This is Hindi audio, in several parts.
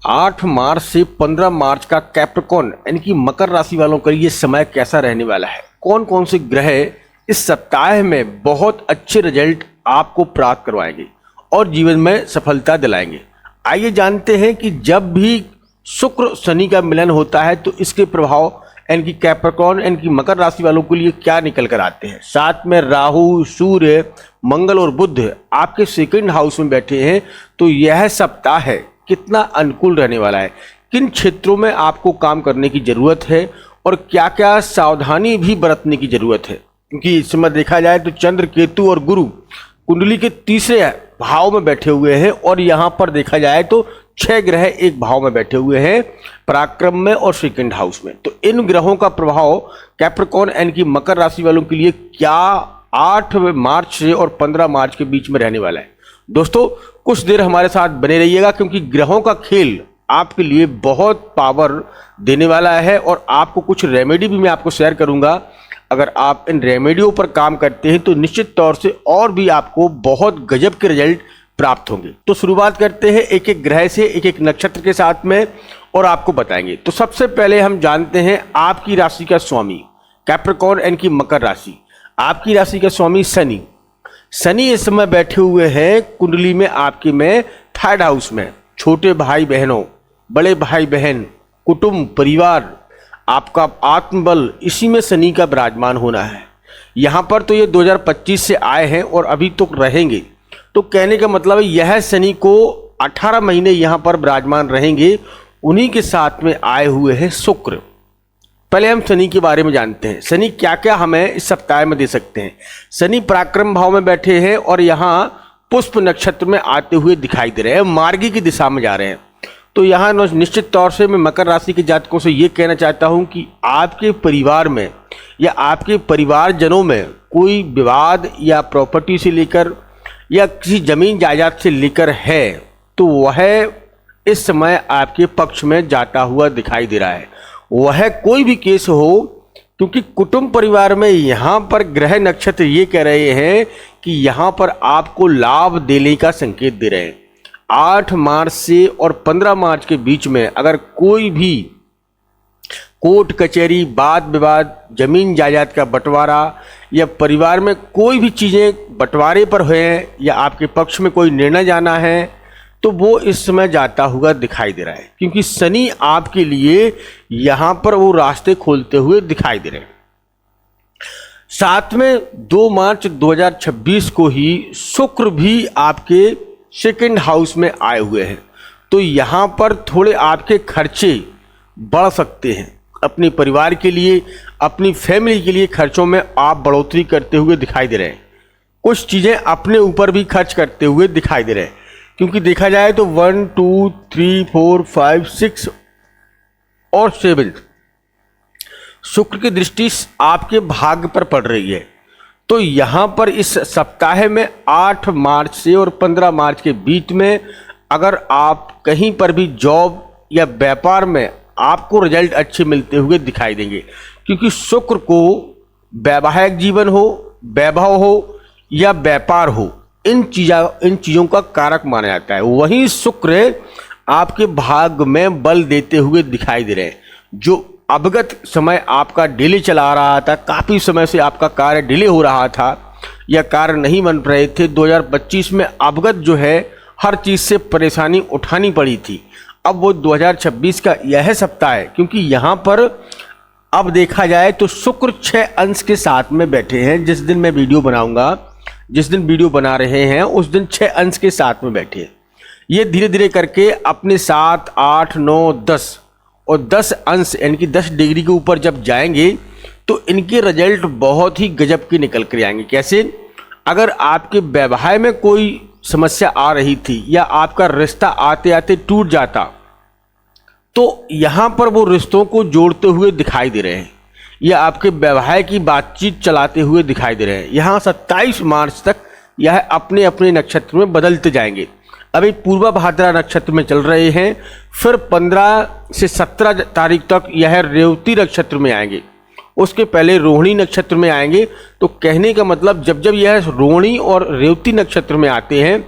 8 मार्च से 15 मार्च का कैप्रिकॉर्न यानी कि मकर राशि वालों का ये समय कैसा रहने वाला है, कौन कौन से ग्रह इस सप्ताह में बहुत अच्छे रिजल्ट आपको प्राप्त करवाएंगे और जीवन में सफलता दिलाएंगे। आइए जानते हैं कि जब भी शुक्र शनि का मिलन होता है तो इसके प्रभाव यानी कि कैप्रिकॉर्न यानी कि मकर राशि वालों के लिए क्या निकल कर आते हैं। साथ में राहु, सूर्य, मंगल और बुध आपके सेकंड हाउस में बैठे हैं, तो यह सप्ताह कितना अनुकूल रहने वाला है, किन क्षेत्रों में आपको काम करने की जरूरत है और क्या क्या सावधानी भी बरतने की जरूरत है। क्योंकि इस समय देखा जाए तो चंद्र, केतु और गुरु कुंडली के तीसरे भाव में बैठे हुए हैं और यहाँ पर देखा जाए तो 6 ग्रह एक भाव में बैठे हुए हैं, पराक्रम में और सेकंड हाउस में। तो इन ग्रहों का प्रभाव कैप्रिकॉर्न यानी कि मकर राशि वालों के लिए क्या 8 मार्च से और 15 मार्च के बीच में रहने वाला है। दोस्तों कुछ देर हमारे साथ बने रहिएगा, क्योंकि ग्रहों का खेल आपके लिए बहुत पावर देने वाला है और आपको कुछ रेमेडी भी मैं आपको शेयर करूंगा। अगर आप इन रेमेडियों पर काम करते हैं तो निश्चित तौर से और भी आपको बहुत गजब के रिजल्ट प्राप्त होंगे। तो शुरुआत करते हैं एक एक ग्रह से, एक एक नक्षत्र के साथ में और आपको बताएंगे। तो सबसे पहले हम जानते हैं आपकी राशि का स्वामी कैप्रिकॉर्न यानी कि मकर राशि, आपकी राशि का स्वामी शनि। शनि इस समय बैठे हुए हैं कुंडली में आपके में 3rd हाउस में। छोटे भाई बहनों, बड़े भाई बहन, कुटुंब, परिवार, आपका आत्मबल, इसी में शनि का विराजमान होना है। यहाँ पर तो ये 2025 से आए हैं और अभी तो रहेंगे। तो कहने का मतलब है यह शनि को 18 महीने यहाँ पर विराजमान रहेंगे। उन्हीं के साथ में आए हुए हैं शुक्र। पहले हम शनि के बारे में जानते हैं, शनि क्या क्या हमें इस सप्ताह में दे सकते हैं। शनि पराक्रम भाव में बैठे हैं और यहाँ पुष्प नक्षत्र में आते हुए दिखाई दे रहे हैं, मार्गी की दिशा में जा रहे हैं। तो यहाँ निश्चित तौर से मैं मकर राशि के जातकों से ये कहना चाहता हूँ कि आपके परिवार में या आपके परिवारजनों में कोई विवाद या प्रॉपर्टी से लेकर या किसी जमीन जायदाद से लेकर है तो वह इस समय आपके पक्ष में जाता हुआ दिखाई दे रहा है। वह कोई भी केस हो, क्योंकि कुटुंब परिवार में यहाँ पर ग्रह नक्षत्र ये कह रहे हैं कि यहाँ पर आपको लाभ देने का संकेत दे रहे हैं। 8 मार्च से और 15 मार्च के बीच में अगर कोई भी कोर्ट कचहरी, वाद विवाद, जमीन जायदाद का बंटवारा या परिवार में कोई भी चीज़ें बंटवारे पर हुए या आपके पक्ष में कोई निर्णय जाना है तो वो इस समय जाता हुआ दिखाई दे रहा है, क्योंकि शनि आपके लिए यहाँ पर वो रास्ते खोलते हुए दिखाई दे रहे हैं। साथ में 2 मार्च 2026 को ही शुक्र भी आपके सेकंड हाउस में आए हुए हैं। तो यहाँ पर थोड़े आपके खर्चे बढ़ सकते हैं। अपने परिवार के लिए, अपनी फैमिली के लिए खर्चों में आप बढ़ोतरी करते हुए दिखाई दे रहे हैं। कुछ चीज़ें अपने ऊपर भी खर्च करते हुए दिखाई दे रहे हैं, क्योंकि देखा जाए तो 1 2 3 4 5 6 और 7 शुक्र की दृष्टि आपके भाग्य पर पड़ रही है। तो यहाँ पर इस सप्ताह में 8 मार्च से और 15 मार्च के बीच में अगर आप कहीं पर भी जॉब या व्यापार में आपको रिजल्ट अच्छे मिलते हुए दिखाई देंगे, क्योंकि शुक्र को वैवाहिक जीवन हो, वैभव हो या व्यापार हो, इन चीज़ों का कारक माना जाता है। वहीं शुक्र आपके भाग्य में बल देते हुए दिखाई दे रहे हैं। जो अवगत समय आपका डिले चला आ रहा था, काफ़ी समय से आपका कार्य डिले हो रहा था या कार्य नहीं बन रहे थे, 2025 में अवगत जो है हर चीज़ से परेशानी उठानी पड़ी थी। अब वो 2026 का यह सप्ताह है, क्योंकि यहाँ पर अब देखा जाए तो शुक्र 6 अंश के साथ में बैठे हैं। जिस दिन मैं वीडियो बनाऊंगा, जिस दिन वीडियो बना रहे हैं उस दिन 6 अंश के साथ में बैठे हैं। ये धीरे धीरे करके अपने 7 8 9 10 और 10 अंश यानी कि 10 डिग्री के ऊपर जब जाएंगे तो इनके रिजल्ट बहुत ही गजब के निकल कर आएंगे। कैसे? अगर आपके व्यवहार में कोई समस्या आ रही थी या आपका रिश्ता आते आते टूट जाता तो यहाँ पर वो रिश्तों को जोड़ते हुए दिखाई दे रहे हैं या आपके व्यवहार की बातचीत चलाते हुए दिखाई दे रहे हैं। यहाँ 27 मार्च तक यह अपने अपने नक्षत्र में बदलते जाएंगे। अभी पूर्वा भाद्रा नक्षत्र में चल रहे हैं, फिर 15 से 17 तारीख तक यह रेवती नक्षत्र में आएंगे, उसके पहले रोहिणी नक्षत्र में आएंगे। तो कहने का मतलब जब जब यह रोहिणी और रेवती नक्षत्र में आते हैं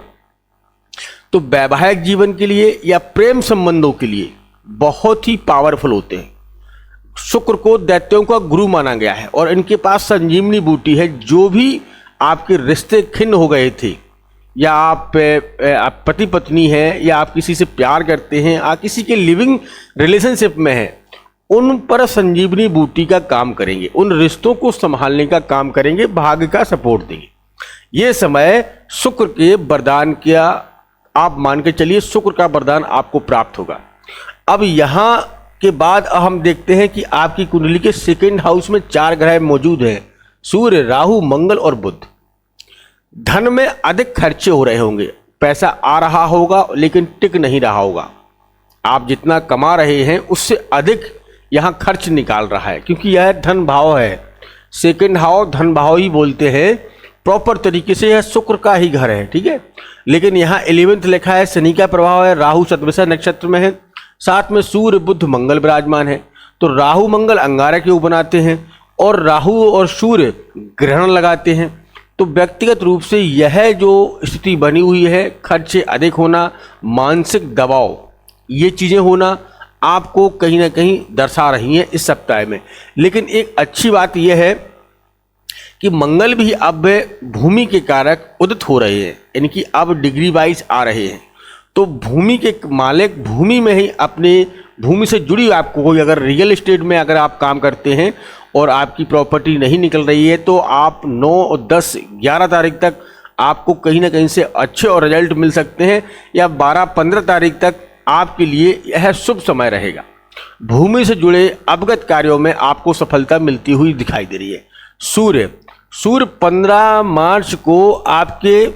तो वैवाहिक जीवन के लिए या प्रेम संबंधों के लिए बहुत ही पावरफुल होते हैं। शुक्र को दैत्यों का गुरु माना गया है और इनके पास संजीवनी बूटी है। जो भी आपके रिश्ते खिन्न हो गए थे, या आप पति पत्नी हैं, या आप किसी से प्यार करते हैं, आप किसी के लिविंग रिलेशनशिप में हैं, उन पर संजीवनी बूटी का काम करेंगे, उन रिश्तों को संभालने का काम करेंगे, भाग्य का सपोर्ट देंगे। ये समय शुक्र के वरदान का आप मान के चलिए, शुक्र का वरदान आपको प्राप्त होगा। अब यहाँ के बाद हम देखते हैं कि आपकी कुंडली के सेकंड हाउस में 4 ग्रह मौजूद हैं, सूर्य, राहु, मंगल और बुध। धन में अधिक खर्चे हो रहे होंगे, पैसा आ रहा होगा लेकिन टिक नहीं रहा होगा। आप जितना कमा रहे हैं उससे अधिक यहाँ खर्च निकाल रहा है, क्योंकि यह धन भाव है। सेकंड हाउस धन भाव ही बोलते हैं प्रॉपर तरीके से, यह शुक्र का ही घर है, ठीक है। लेकिन यहाँ 11th लिखा है, शनि का प्रभाव है, राहु शतभिषा नक्षत्र में है, साथ में सूर्य बुध मंगल विराजमान है। तो राहु मंगल अंगारक योग बनाते हैं और राहु और सूर्य ग्रहण लगाते हैं। तो व्यक्तिगत रूप से यह जो स्थिति बनी हुई है, खर्चे अधिक होना, मानसिक दबाव, ये चीज़ें होना आपको कहीं ना कहीं दर्शा रही हैं इस सप्ताह में। लेकिन एक अच्छी बात यह है कि मंगल भी अब भूमि के कारक उदित हो रहे हैं, यानी कि अब डिग्री वाइज आ रहे हैं। तो भूमि के मालिक भूमि में ही अपने भूमि से जुड़ी, आपको कोई अगर रियल एस्टेट में अगर आप काम करते हैं और आपकी प्रॉपर्टी नहीं निकल रही है, तो आप 9, 10, 11 तारीख तक आपको कहीं ना कहीं से अच्छे और रिजल्ट मिल सकते हैं, या 12, 15 तारीख तक आपके लिए यह शुभ समय रहेगा। भूमि से जुड़े अवगत कार्यों में आपको सफलता मिलती हुई दिखाई दे रही है। सूर्य 15 मार्च को आपके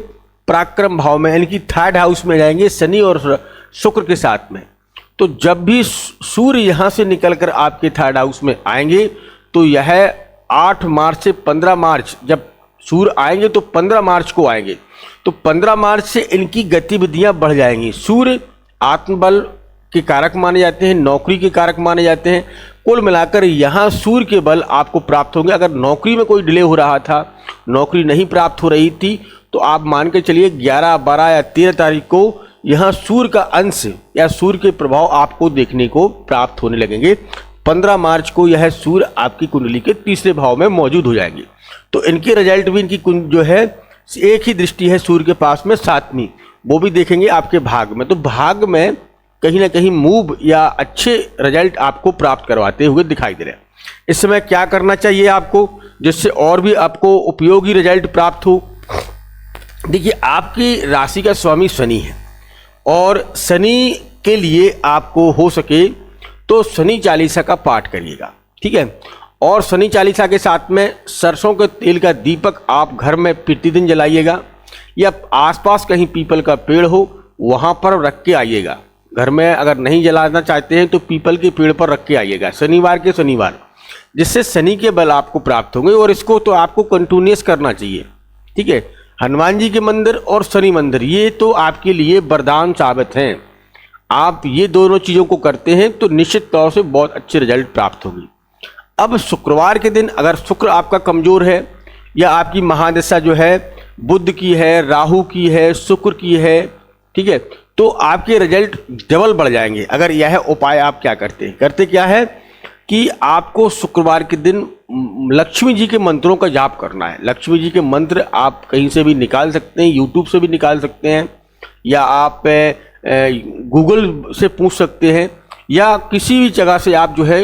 पराक्रम भाव में, यानी कि 3rd हाउस में जाएंगे शनि और शुक्र के साथ में। तो जब भी सूर्य यहाँ से निकलकर आपके 3rd हाउस में आएंगे, तो यह 8 मार्च से 15 मार्च, जब सूर्य आएंगे तो 15 मार्च को आएंगे, तो 15 मार्च से इनकी गतिविधियां बढ़ जाएंगी। सूर्य आत्मबल के कारक माने जाते हैं, नौकरी के कारक माने जाते हैं। कुल मिलाकर यहाँ सूर्य के बल आपको प्राप्त होंगे। अगर नौकरी में कोई डिले हो रहा था, नौकरी नहीं प्राप्त हो रही थी, तो आप मान के चलिए 11, 12 या 13 तारीख को यहाँ सूर्य का अंश या सूर्य के प्रभाव आपको देखने को प्राप्त होने लगेंगे। 15 मार्च को यह सूर्य आपकी कुंडली के 3रे भाव में मौजूद हो जाएंगे। तो इनके रिजल्ट भी, इनकी जो है एक ही दृष्टि है सूर्य के पास में 7वीं, वो भी देखेंगे आपके भाग में। तो भाग में कहीं ना कहीं मूव या अच्छे रिजल्ट आपको प्राप्त करवाते हुए दिखाई दे रहे हैं। इस समय क्या करना चाहिए आपको, जिससे और भी आपको उपयोगी रिजल्ट प्राप्त हो? देखिए, आपकी राशि का स्वामी शनि है और शनि के लिए आपको हो सके तो शनि चालीसा का पाठ करिएगा, ठीक है। और शनि चालीसा के साथ में सरसों के तेल का दीपक आप घर में प्रतिदिन जलाइएगा, या आसपास कहीं पीपल का पेड़ हो वहाँ पर रख के आइएगा। घर में अगर नहीं जलाना चाहते हैं तो पीपल के पेड़ पर रख के आइएगा शनिवार के शनिवार, जिससे शनि के बल आपको प्राप्त होंगे। और इसको तो आपको कंटिन्यूअस करना चाहिए, ठीक है। हनुमान जी के मंदिर और शनि मंदिर, ये तो आपके लिए वरदान साबित हैं। आप ये दोनों चीज़ों को करते हैं तो निश्चित तौर से बहुत अच्छे रिजल्ट प्राप्त होंगे। अब शुक्रवार के दिन अगर शुक्र आपका कमज़ोर है, या आपकी महादशा जो है बुध की है, राहु की है, शुक्र की है, ठीक है, तो आपके रिजल्ट डबल बढ़ जाएंगे। अगर यह उपाय आप क्या करते क्या है कि आपको शुक्रवार के दिन लक्ष्मी जी के मंत्रों का जाप करना है। लक्ष्मी जी के मंत्र आप कहीं से भी निकाल सकते हैं, यूट्यूब से भी निकाल सकते हैं, या आप गूगल से पूछ सकते हैं, या किसी भी जगह से आप जो है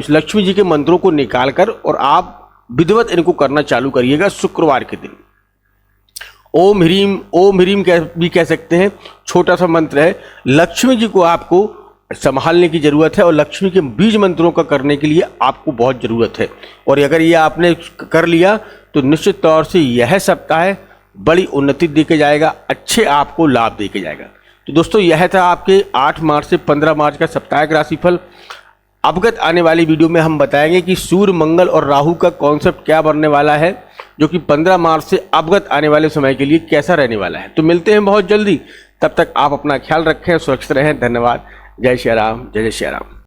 लक्ष्मी जी के मंत्रों को निकाल कर और आप विधिवत इनको करना चालू करिएगा शुक्रवार के दिन। ओम ह्रीम भी कह सकते हैं, छोटा सा मंत्र है। लक्ष्मी जी को आपको संभालने की ज़रूरत है और लक्ष्मी के बीज मंत्रों का करने के लिए आपको बहुत ज़रूरत है। और अगर ये आपने कर लिया तो निश्चित तौर से यह सप्ताह बड़ी उन्नति देके जाएगा, अच्छे आपको लाभ देके जाएगा। तो दोस्तों, यह था आपके 8 मार्च से 15 मार्च का साप्ताहिक राशिफल। अवगत आने वाली वीडियो में हम बताएंगे कि सूर्य, मंगल और राहु का कॉन्सेप्ट क्या बनने वाला है, जो कि 15 मार्च से अवगत आने वाले समय के लिए कैसा रहने वाला है। तो मिलते हैं बहुत जल्दी, तब तक आप अपना ख्याल रखें, सुरक्षित रहें। धन्यवाद। जय श्री राम, जय जय श्री राम।